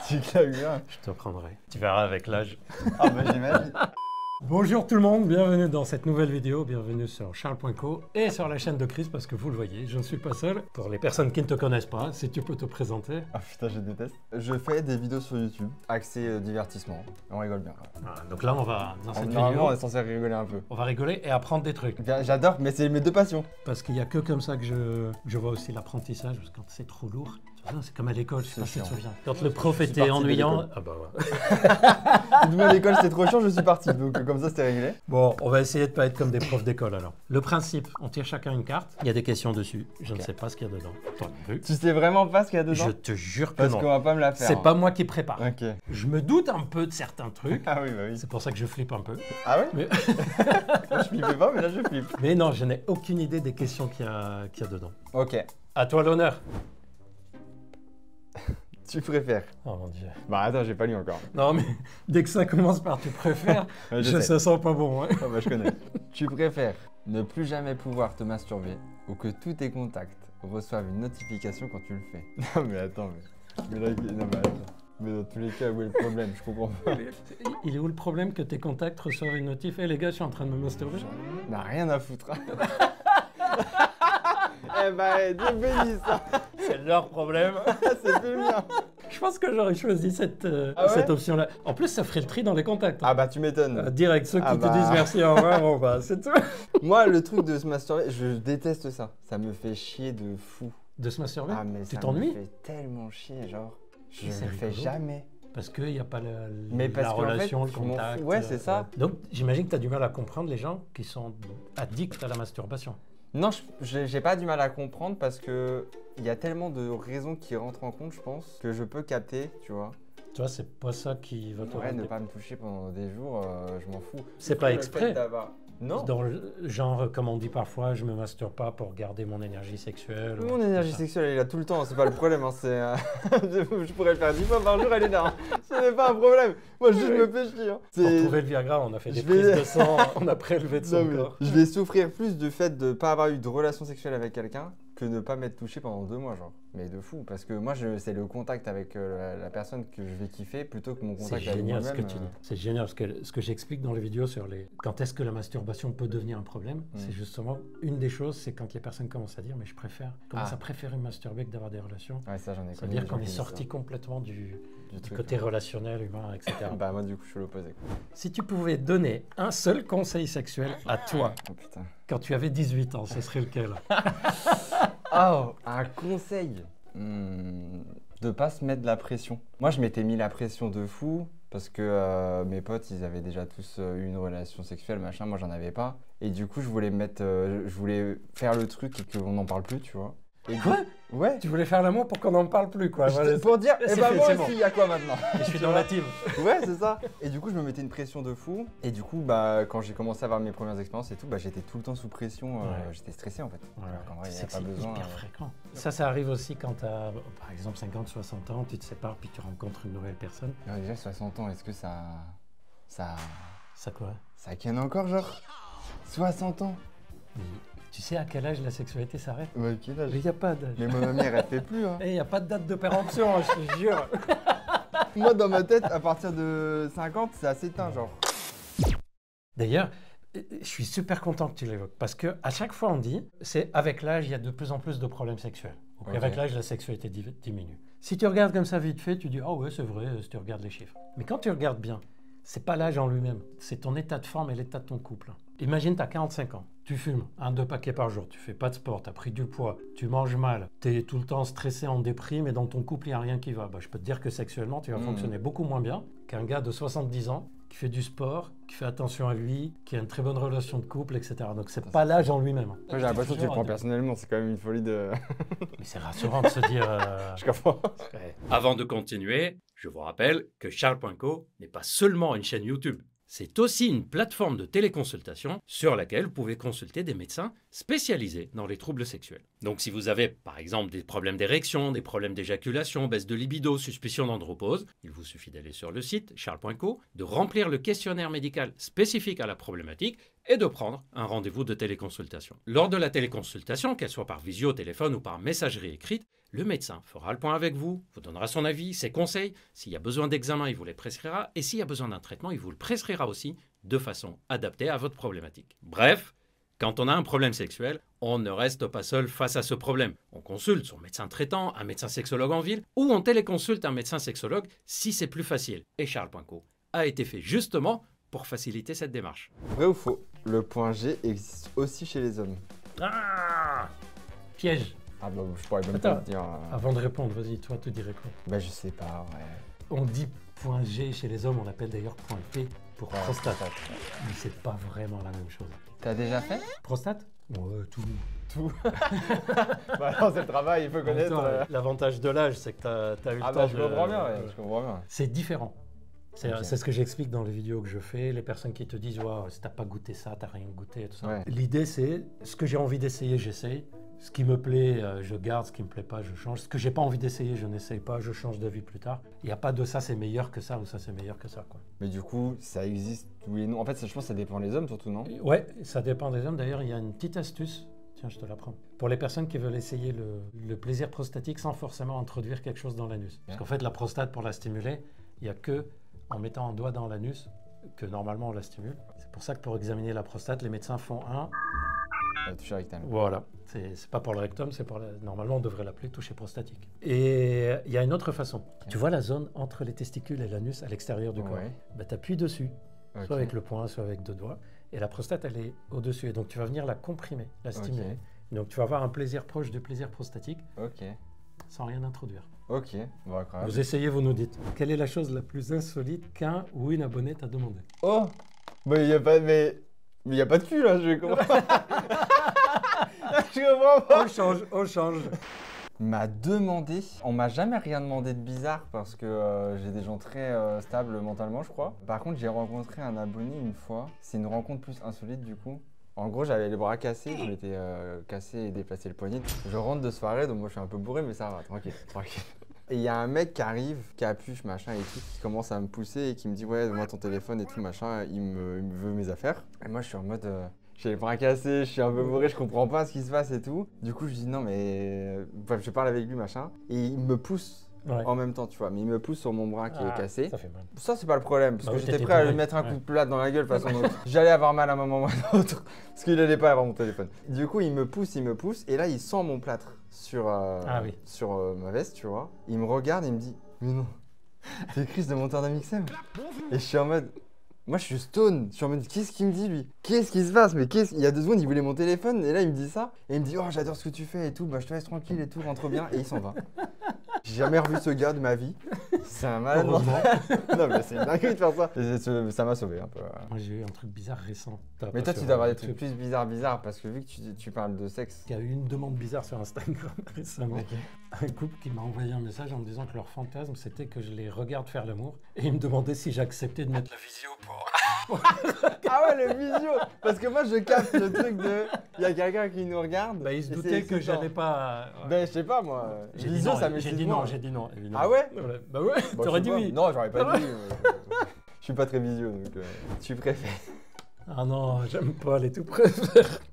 Tu l'as eu un. Je te prendrai. Tu verras avec l'âge. Ah bah j'imagine. Bonjour tout le monde, bienvenue dans cette nouvelle vidéo, bienvenue sur Charles.co et sur la chaîne de Chris parce que vous le voyez, je ne suis pas seul. Pour les personnes qui ne te connaissent pas, si tu peux te présenter. Ah putain, je déteste. Je fais des vidéos sur YouTube, axées divertissement. On rigole bien. Voilà, donc là on va, dans cette Normalement, vidéo, on est censé rigoler un peu. on va rigoler et apprendre des trucs. J'adore, mais c'est mes deux passions. Parce qu'il n'y a que comme ça que je vois aussi l'apprentissage, parce que quand c'est trop lourd, c'est comme à l'école, je sais pas si tu te souviens. Quand le prof Je suis était parti de ennuyant, l'école. ah bah ouais. Nous à l'école c'était trop chiant, je suis parti. Donc comme ça c'était réglé. Bon, on va essayer de ne pas être comme des profs d'école alors. Le principe, on tire chacun une carte, il y a des questions dessus, je ne sais pas ce qu'il y a dedans. Toi non plus. Tu sais vraiment pas ce qu'il y a dedans? Je te jure que Parce non. qu'on va pas me la faire. C'est pas moi qui prépare. Ok. Je me doute un peu de certains trucs. Ah oui, bah oui. C'est pour ça que je flippe un peu. Ah ouais? Mais, Moi je flippais pas, mais là je flippe. mais non, je n'ai aucune idée des questions qu'il y a dedans. Ok. À toi l'honneur. Tu préfères? Oh mon dieu. Bah attends, j'ai pas lu encore. Non mais dès que ça commence par tu préfères, Ouais, je sais. ça sent pas bon. Hein. Ah bah je connais. Tu préfères ne plus jamais pouvoir te masturber ou que tous tes contacts reçoivent une notification quand tu le fais? Non mais attends, mais là, non mais attends. Mais dans tous les cas, où est le problème? Je comprends pas. Il est où le problème que tes contacts reçoivent une notif? Eh les gars, je suis en train de me masturber. N'a rien à foutre. Eh bah, Dieu bénisse, ça. C'est leur problème. C'est plus le mien. Je pense que j'aurais choisi cette, Ah ouais cette option-là. En plus, ça ferait le tri dans les contacts. Ah bah tu m'étonnes. Direct, ceux qui Ah te bah. disent merci, au revoir, bon bah c'est tout. Moi, le truc de se masturber, je déteste ça. Ça me fait chier de fou. De se masturber? Ah mais Tu ça t'ennuies? me fait tellement chier, genre. Je Et c'est le fais rigolo. jamais. Parce qu'il n'y a pas Mais parce la qu'en fait, relation, je le m'en contact. fous. Ouais, c'est ça. Donc j'imagine que tu as du mal à comprendre les gens qui sont addicts à la masturbation. Non, j'ai pas du mal à comprendre parce que il y a tellement de raisons qui rentrent en compte, je pense, que je peux capter, tu vois. Tu vois, c'est pas ça qui va te Ouais, rendre- ne pas me toucher pendant des jours, je m'en fous. C'est pas Le exprès. fait d'avoir- Non. Dans le genre, comme on dit parfois, je me masturbe pas pour garder mon énergie sexuelle. Mon énergie sexuelle, elle est là tout le temps, c'est pas le problème. Hein, je pourrais le faire 10 fois par jour, elle est là. Hein. Ce n'est pas un problème. Moi, juste, je me fais chier. Hein. Pour trouver le Viagra, on a fait des Je vais- prises de sang, on a prélevé de son Non, mais corps. je vais souffrir plus du fait de pas avoir eu de relation sexuelle avec quelqu'un que de pas m'être touché pendant 2 mois, genre. Mais de fou, parce que moi, c'est le contact avec la personne que je vais kiffer plutôt que mon C'est contact avec génial ce moi-même. que tu dis. C'est génial parce que ce que j'explique dans les vidéos sur les quand est-ce que la masturbation peut devenir un problème, c'est justement une des choses, c'est quand les personnes commencent à dire mais je commence à préférer me masturber que d'avoir des relations. Ouais, ça, j'en ai Ça connu veut dire des gens qu'on est qui disent sorti ça. complètement du truc, côté relationnel, humain, etc. Bah, moi, du coup, je suis l'opposé. quoi. Si tu pouvais donner un seul conseil sexuel à toi Oh putain. quand tu avais 18 ans, ce serait lequel? Oh, un conseil de pas se mettre de la pression. Moi, je m'étais mis la pression de fou parce que mes potes, ils avaient déjà tous eu une relation sexuelle, machin. Moi, j'en avais pas. Et du coup, je voulais je voulais faire le truc et qu'on n'en parle plus, tu vois. Et Quoi? Ouais. Tu voulais faire l'amour pour qu'on n'en parle plus, quoi. Voilà. Pour dire, C'est eh ben fait, moi c'est aussi, bon. il y a quoi maintenant? Je suis dans la team. Ouais, c'est ça. Et du coup, je me mettais une pression de fou. Et du coup, bah, quand j'ai commencé à avoir mes premières expériences et tout, bah, j'étais tout le temps sous pression. Ouais. J'étais stressé en fait. Ouais, Alors qu'en vrai, tu il n'y sais a que pas c'est besoin. hyper fréquent. Ça arrive aussi quand tu as, par exemple, 50, 60 ans, tu te sépares puis tu rencontres une nouvelle personne. Alors, déjà, 60 ans, est-ce que ça Ça quoi? ça ken encore, genre 60 ans? Mais tu sais à quel âge la sexualité s'arrête? Ouais, quel âge? Il n'y a pas d'âge. Mais moi, ma mère, elle fait plus. Hein. Et il n'y a pas de date de péremption, je te jure. Moi, dans ma tête, à partir de 50, c'est assez teint, genre. D'ailleurs, je suis super content que tu l'évoques parce que à chaque fois on dit, c'est avec l'âge, il y a de plus en plus de problèmes sexuels. Donc Ok. avec l'âge, la sexualité diminue. Si tu regardes comme ça vite fait, tu dis, ah ouais, c'est vrai, si tu regardes les chiffres. Mais quand tu regardes bien, c'est pas l'âge en lui-même, c'est ton état de forme et l'état de ton couple. Imagine, tu as 45 ans, tu fumes 1-2 paquets par jour, tu fais pas de sport, tu as pris du poids, tu manges mal, tu es tout le temps stressé, en déprime et dans ton couple, il n'y a rien qui va. Bah, je peux te dire que sexuellement, tu vas fonctionner beaucoup moins bien qu'un gars de 70 ans qui fait du sport, qui fait attention à lui, qui a une très bonne relation de couple, etc. Donc c'est pas l'âge en lui-même. Moi, j'ai l'impression que tu le prends personnellement, c'est quand même une folie de. Mais c'est rassurant de se dire... Je comprends. ouais. Avant de continuer, je vous rappelle que Charles.co n'est pas seulement une chaîne YouTube. C'est aussi une plateforme de téléconsultation sur laquelle vous pouvez consulter des médecins spécialisés dans les troubles sexuels. Donc si vous avez par exemple des problèmes d'érection, des problèmes d'éjaculation, baisse de libido, suspicion d'andropause, il vous suffit d'aller sur le site charles.co, de remplir le questionnaire médical spécifique à la problématique et de prendre un rendez-vous de téléconsultation. Lors de la téléconsultation, qu'elle soit par visio, téléphone ou par messagerie écrite, Le médecin fera le point avec vous, vous donnera son avis, ses conseils. S'il y a besoin d'examen, il vous les prescrira. Et s'il y a besoin d'un traitement, il vous le prescrira aussi de façon adaptée à votre problématique. Bref, quand on a un problème sexuel, on ne reste pas seul face à ce problème. On consulte son médecin traitant, un médecin sexologue en ville, ou on téléconsulte un médecin sexologue si c'est plus facile. Et Charles.co a été fait justement pour faciliter cette démarche. Vrai ou faux? Le point G existe aussi chez les hommes. Ah, piège. Ah bah je pourrais même Attends. pas te dire. Avant de répondre, vas-y, toi, tu dirais quoi? Bah je sais pas, ouais. On dit point G chez les hommes, on l'appelle d'ailleurs point P pour Ouais, prostate. prostate. Mais c'est pas vraiment la même chose. T'as déjà fait? Prostate? Ouais, tout. Tout. Bah non, c'est le travail, il faut connaître. L'avantage de l'âge, c'est que t'as eu le Ah temps bah je de- comprends bien, ouais, je comprends bien. C'est différent. C'est Ok. c'est ce que j'explique dans les vidéos que je fais. Les personnes qui te disent ouais, si t'as pas goûté ça, t'as rien goûté et tout ça. Ouais. L'idée c'est ce que j'ai envie d'essayer, j'essaye. Ce qui me plaît, je garde. Ce qui me plaît pas, je change. Ce que j'ai pas envie d'essayer, je n'essaye pas. Je change d'avis plus tard. Il n'y a pas de ça c'est meilleur que ça ou ça c'est meilleur que ça quoi. Mais du coup, ça existe oui et non. En fait, je pense que ça dépend des hommes surtout, non? Ouais, ça dépend des hommes. D'ailleurs, il y a une petite astuce. Tiens, je te l'apprends. Pour les personnes qui veulent essayer le plaisir prostatique sans forcément introduire quelque chose dans l'anus. Parce qu'en fait, la prostate, pour la stimuler, il n'y a que en mettant un doigt dans l'anus que normalement on la stimule. C'est pour ça que pour examiner la prostate, les médecins font un. Toucher rectal. Voilà. C'est pas pour le rectum, c'est pour normalement on devrait l'appeler toucher prostatique. Et il y a une autre façon. Tu vois la zone entre les testicules et l'anus à l'extérieur du corps. Ouais. Bah, tu appuies dessus, Ok. soit avec le poing, soit avec 2 doigts. Et la prostate, elle est au-dessus. Et donc tu vas venir la comprimer, la stimuler. Ok. Donc tu vas avoir un plaisir proche du plaisir prostatique Ok. sans rien introduire. Ok. Bon, incroyable. Vous essayez, vous nous dites. Quelle est la chose la plus insolite qu'un ou une abonnée t'a demandé? Oh! Bah il y a pas mais il y a pas de cul là, je comprends. Je comprends pas. On change. M'a demandé, on m'a jamais rien demandé de bizarre parce que j'ai des gens très stables mentalement, je crois. Par contre, j'ai rencontré un abonné une fois. C'est une rencontre plus insolite du coup. En gros, j'avais les bras cassés, je m'étais cassé et déplacé le poignet. Je rentre de soirée, donc moi je suis un peu bourré, mais ça va, tranquille, tranquille. Et il y a un mec qui arrive, qui appuie, machin et tout, qui commence à me pousser et qui me dit ouais, donne-moi ton téléphone et tout, machin, il me veut mes affaires. Et moi je suis en mode, j'ai les bras cassés, je suis un peu bourré, je comprends pas ce qui se passe et tout. Du coup je dis non mais, bref, je parle avec lui, machin, et il me pousse. Ouais. En même temps, tu vois, mais il me pousse sur mon bras qui est cassé. Ça fait mal. Ça, c'est pas le problème, parce Bah que oui, j'étais t'étais prêt à lui bourré. mettre un coup Ouais. de plate dans la gueule, de toute façon. Donc, j'allais avoir mal à un moment ou à un autre, parce qu'il allait pas avoir mon téléphone. Du coup, il me pousse, et là, il sent mon plâtre sur, Oui. sur ma veste, tu vois. Il me regarde et il me dit, mais non, c'est Chris de Monteur d'Amixem. Et je suis en mode, moi, je suis stone. Je suis en mode, qu'est-ce qu'il me dit, lui? Qu'est-ce qui se passe? Mais il y a 2 secondes, il voulait mon téléphone, et là, il me dit ça. Et il me dit, oh, j'adore ce que tu fais et tout, bah, je te laisse tranquille et tout, rentre bien. Et il s'en va. J'ai jamais revu ce gars de ma vie. C'est un malade mental. Non, mais c'est une dinguerie de faire ça. Et ça m'a sauvé un peu. Moi, j'ai eu un truc bizarre récent. Mais toi, tu dois avoir des trucs plus bizarres parce que vu que tu parles de sexe. Il y a eu une demande bizarre sur Instagram récemment. Ok. Un couple qui m'a envoyé un message en me disant que leur fantasme, c'était que je les regarde faire l'amour. Et ils me demandaient si j'acceptais de mettre la visio pour... Ah ouais, le visio. Parce que moi, je capte le truc de. Il y a quelqu'un qui nous regarde. Bah, ils se et doutaient c'est que excitant. j'allais pas... Ben, je sais pas, moi. J'ai dit Visio, non, ça j'ai m'excite dit non, moins. j'ai dit non. évidemment. Ah ouais? Bah ouais, Bah, t'aurais je dit sais pas. oui. Non, j'aurais pas dit. Je suis pas très visio, donc. Tu préfères. Ah non, j'aime pas les tout près.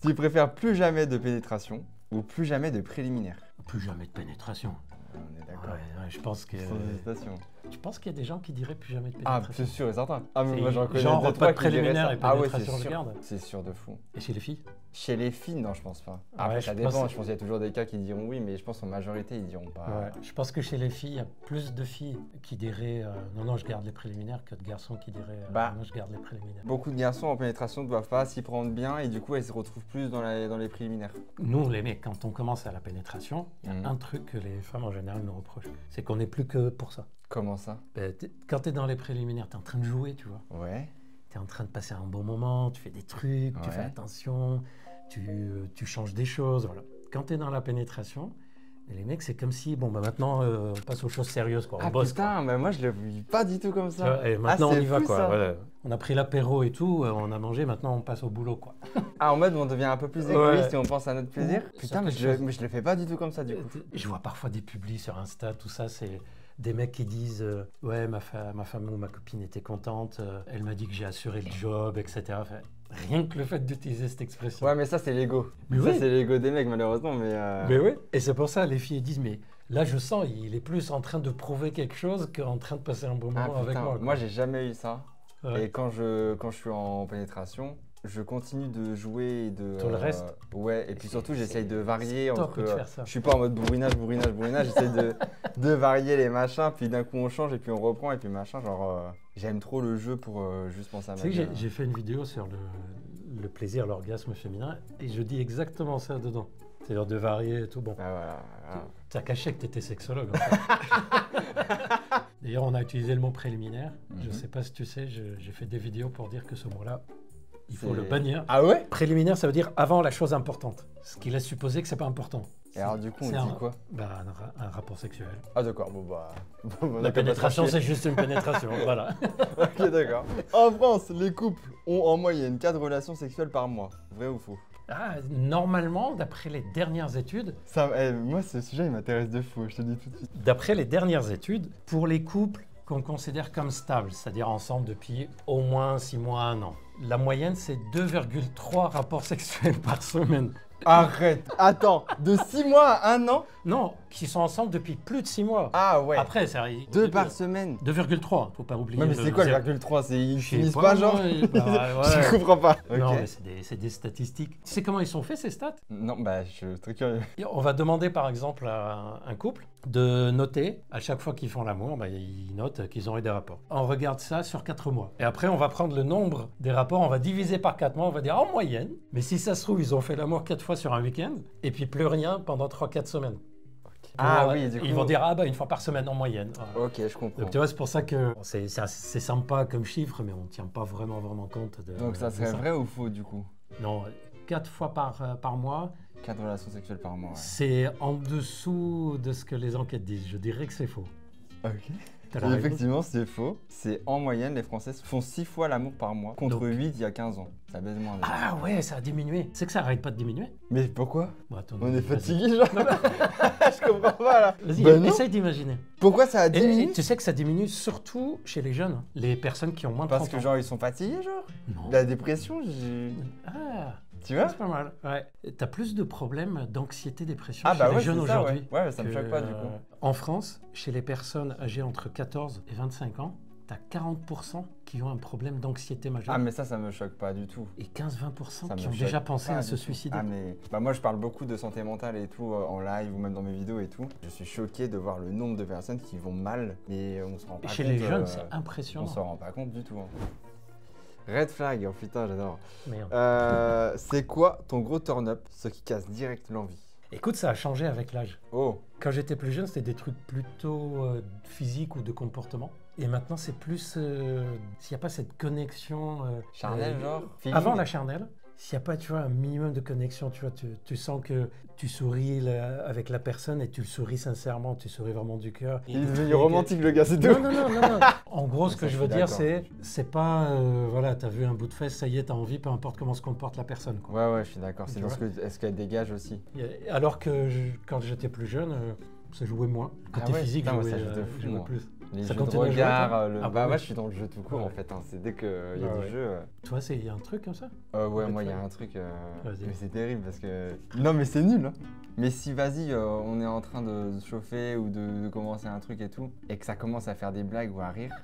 Tu préfères plus jamais de pénétration ou plus jamais de préliminaire? Plus jamais de pénétration. On est Ouais, d'accord. ouais, je pense que... Sans hésitation. Je pense qu'il y a des gens qui diraient plus jamais de Ah, pénétration. c'est sûr et certain. Ah, mais C'est moi j'en connais genre deux, pas trois de qui diraient préliminaire ça. et Ah ouais, c'est pénétration, je sûr. garde. C'est sûr de fou. Et chez les filles? Chez les filles, non, je pense pas. Ah Après, ouais, ça je dépend. pense- Je pense qu'il y a toujours des cas qui diront oui, mais je pense en majorité, ils diront pas. Ouais. Je pense que chez les filles, il y a plus de filles qui diraient non, non, je garde les préliminaires que de garçons qui diraient Bah. non, je garde les préliminaires. Beaucoup de garçons en pénétration ne doivent pas s'y prendre bien et du coup, elles se retrouvent plus dans les préliminaires. Nous, les mecs, quand on commence à la pénétration, il y a Mhm. un truc que les femmes en général nous reprochent, c'est qu'on n'est plus que pour ça. Comment ça? Quand tu es dans les préliminaires, tu es en train de jouer, tu vois. Ouais. Tu es en train de passer un bon moment, tu fais des trucs, tu Ouais. fais attention, tu changes des choses. Voilà. Quand tu es dans la pénétration, les mecs, c'est comme si, bon, bah maintenant, on passe aux choses sérieuses, quoi. On Ah bosse, quoi. putain, mais moi je le vis pas du tout comme Tu ça. vois, et maintenant, Ah, on c'est y va, fou, quoi. ça. Voilà. On a pris l'apéro et tout, on a mangé, maintenant, on passe au boulot, quoi. Ah, en mode on devient un peu plus Ouais. égoïste et on pense à notre plaisir. Ouh, Putain, ça mais fait je le fais pas du tout comme ça du coup. Je vois parfois des publis sur Insta, tout ça, c'est des mecs qui disent ouais, ma femme ou ma copine était contente, elle m'a dit que j'ai assuré le job, etc. Enfin, rien que le fait d'utiliser cette expression. Ouais, mais ça c'est l'ego. Mais Ça oui. c'est l'ego des mecs malheureusement, mais. Mais oui. Et c'est pour ça, les filles disent mais Là, je sens, il est plus en train de prouver quelque chose qu'en train de passer un bon moment avec moi. Moi, j'ai jamais eu ça. Ouais. Et quand je suis en pénétration, je continue de jouer et de. Tout le reste. Ouais, et puis surtout, j'essaye de varier top entre. de faire ça. Je suis pas en mode bourrinage, j'essaye de varier les machins, puis d'un coup on change et puis on reprend et puis machin. Genre, j'aime trop le jeu pour juste penser à ma Tu sais vie. que j'ai fait une vidéo sur le plaisir, l'orgasme féminin, et je dis exactement ça dedans. C'est-à-dire de varier et tout. Bon, Ah, voilà. t'as caché que t'étais sexologue. En fait. D'ailleurs, on a utilisé le mot préliminaire. Je sais pas si tu sais, j'ai fait des vidéos pour dire que ce mot-là, il faut le bannir. Ah ouais? Préliminaire, ça veut dire avant la chose importante. Ce qui laisse supposer que c'est pas important. Et alors du coup, on C'est dit quoi? un rapport sexuel. Ah d'accord, bon bah... on a La qu'à pas pénétration, trancher. c'est juste une pénétration. Voilà. Ok, d'accord. En France, les couples ont en moyenne 4 relations sexuelles par mois. Vrai ou faux? Ah, normalement, d'après les dernières études, Moi, ce sujet, il m'intéresse de fou, je te dis tout de suite. pour les couples qu'on considère comme stables, c'est-à-dire ensemble depuis au moins 6 mois, 1 an, la moyenne, c'est 2,3 rapports sexuels par semaine. Arrête. Attends, de 6 mois à 1 an? Non, qui sont ensemble depuis plus de 6 mois. Ah ouais. Après, ça 2 par semaine. 2,3, faut pas oublier. Ouais, mais c'est quoi le 0,3? Ils Je sais finissent pas, pas, genre? moi, ouais. Je comprends pas. Non, Ok. mais c'est des statistiques. Tu sais comment ils sont faits, ces stats? Non, bah, je suis très curieux. Et on va demander, par exemple, à un couple de noter, à chaque fois qu'ils font l'amour, bah, ils notent qu'ils ont eu des rapports. On regarde ça sur 4 mois. Et après, on va prendre le nombre des rapports, on va diviser par 4 mois, on va dire en moyenne. Mais si ça se trouve, ils ont fait l'amour 4 fois sur un week-end, et puis plus rien pendant 3-4 semaines. Ah Alors, oui, du coup. Ils vont dire, ah bah une fois par semaine en moyenne. Voilà. Ok, je comprends. Donc tu vois, c'est pour ça que c'est sympa comme chiffre, mais on ne tient pas vraiment compte de Donc ça de serait vrai ou faux, du coup? Non, 4 fois par mois, 4 relations sexuelles par mois, ouais. c'est en dessous de ce que les enquêtes disent. Je dirais que c'est faux. Ok. T'as la Et réponse? effectivement, c'est faux. C'est en moyenne, les Français font 6 fois l'amour par mois, contre Donc- 8 il y a 15 ans. Ça baisse moins. déjà. Ah ouais, ça a diminué. C'est que ça arrête pas de diminuer. Mais pourquoi? Bon, attends, On est vas-y. fatigué, genre? Je comprends pas, là. Vas-y, Ben non. essaye d'imaginer. Pourquoi ça a Et diminué? tu sais que ça diminue surtout chez les jeunes, hein. Les personnes qui ont moins de 30 Parce que ans. genre, ils sont fatigués, genre? Non. La dépression, Ah, tu vois? c'est pas mal. Ouais. T'as plus de problèmes d'anxiété, dépression Ah chez bah les ouais, jeunes c'est ça, aujourd'hui. ouais. Ouais, ça me que, choque pas, du coup. En France, chez les personnes âgées entre 14 et 25 ans, t'as 40% qui ont un problème d'anxiété majeure Ah mais ça me choque pas du tout. et 15-20% Ça qui me ont choque déjà pensé pas à du se tout. suicider. Ah mais bah moi je parle beaucoup de santé mentale et tout en live ou même dans mes vidéos et tout. Je suis choqué de voir le nombre de personnes qui vont mal, mais on se rend pas Chez compte. les jeunes, c'est On impressionnant. s'en rend pas compte du tout. Hein. Red flag, oh putain j'adore. Merde. C'est quoi ton gros turn-up, ce qui casse direct l'envie? Écoute, ça a changé avec l'âge. Oh, Quand j'étais plus jeune, c'était des trucs plutôt physiques ou de comportement. Et maintenant, c'est plus s'il n'y a pas cette connexion charnel genre? Feeling? avant la charnelle, s'il n'y a pas, tu vois, un minimum de connexion, tu vois, tu sens que tu souris avec la personne et tu le souris sincèrement, tu souris vraiment du cœur. Il est devenu romantique le gars, c'est tout. Non. En gros, ce Ça, que je je veux suis dire, d'accord. c'est pas, voilà, t'as vu un bout de fesse, ça y est, t'as envie, peu importe comment se comporte la personne, quoi. Ouais, je suis d'accord. C'est Tu parce que est-ce qu'elle dégage aussi? Alors que quand j'étais plus jeune, ça jouait moins. Côté Ah ouais, physique, putain, moi, je ça jouais, joue de fou, jouais moi. plus. Les Ça jeux de continue à jouer, regard, toi bah bah moi oui. je suis dans le jeu tout court Ouais. en fait, hein. C'est dès qu'il y a Ah du ouais. jeu. Toi, il y a un truc comme ça? Ouais, Red moi il y a flag. un truc. Vas-y. Mais c'est terrible parce que. Non, mais c'est nul, hein. Mais si, vas-y, on est en train de se chauffer ou de commencer un truc et tout, et que ça commence à faire des blagues ou à rire,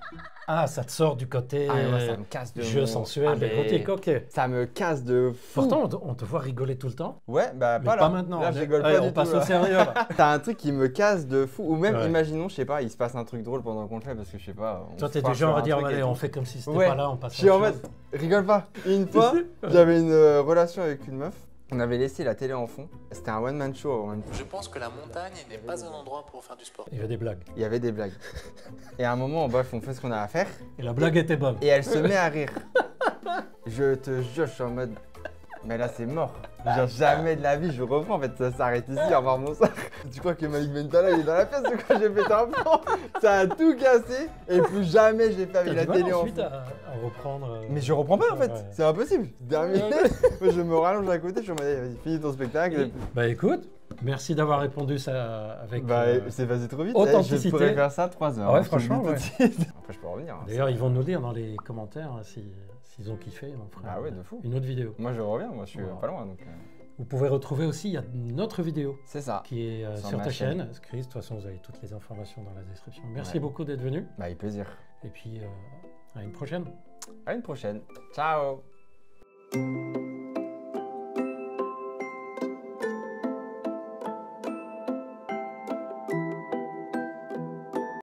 Ah, ça te sort du côté ah, mais moi, ça me casse de jeu mon- sensuel, Ah, mais érotique, ok. Ça me casse de fou. Pourtant, on te voit rigoler tout le temps, Ouais, bah mais pas pas, là. maintenant. Là, je rigole Allez, pas on du passe tout. au Là. sérieux, là. T'as un truc qui me casse de fou. Ou même, Ouais. imaginons, je sais pas, il se passe un truc drôle pendant qu'on le fait parce que je sais pas. on Toi, se t'es fâche du genre sur à un dire, truc et allez, tout. on fait comme si c'était Ouais. pas là, on passe Je à suis en autre mode, chose. rigole pas. Une fois, j'avais une relation avec une meuf. On avait laissé la télé en fond. C'était un one-man show. Je pense que la montagne n'est pas un endroit pour faire du sport. Il y avait des blagues. Il y avait des blagues. Et à un moment, bref, on fait ce qu'on a à faire. Et la blague était bonne. Et elle se met à rire. Je te jure, je suis en mode. Mais là, c'est mort. Genre, jamais de la vie, je reprends. En fait, ça s'arrête ici, à voir mon sac. Tu crois que Malik Bentala, il est dans la pièce ou quoi? J'ai pété un plomb. Ça a tout cassé. Et plus jamais je l'ai fait avec T'as la du mal télé en ensuite fond. à reprendre. Mais je reprends pas en fait, Ouais. c'est impossible. Terminé. Moi, je me rallonge à côté, je suis en mode, allez, vas-y, finis ton spectacle. Bah écoute, merci d'avoir répondu ça avec. Bah, c'est passé trop vite. authenticité. Je pourrais faire ça 3 heures. Ah ouais, hein, je te le dis franchement, tout de ouais. suite. Après, je peux revenir. hein. D'ailleurs, ils vont nous dire dans les commentaires hein, s'ils ont kiffé. On fera Ah ouais, de fou. une autre vidéo. Moi, je reviens, moi, je suis Ouais. pas loin donc. Vous pouvez retrouver aussi, il y a une autre vidéo C'est ça. qui est Sur sur ma ta chaîne. chaîne. Chris, de toute façon, vous avez toutes les informations dans la description. Merci Ouais. beaucoup d'être venu. Bah, avec plaisir. Et puis, à une prochaine. À une prochaine. Ciao.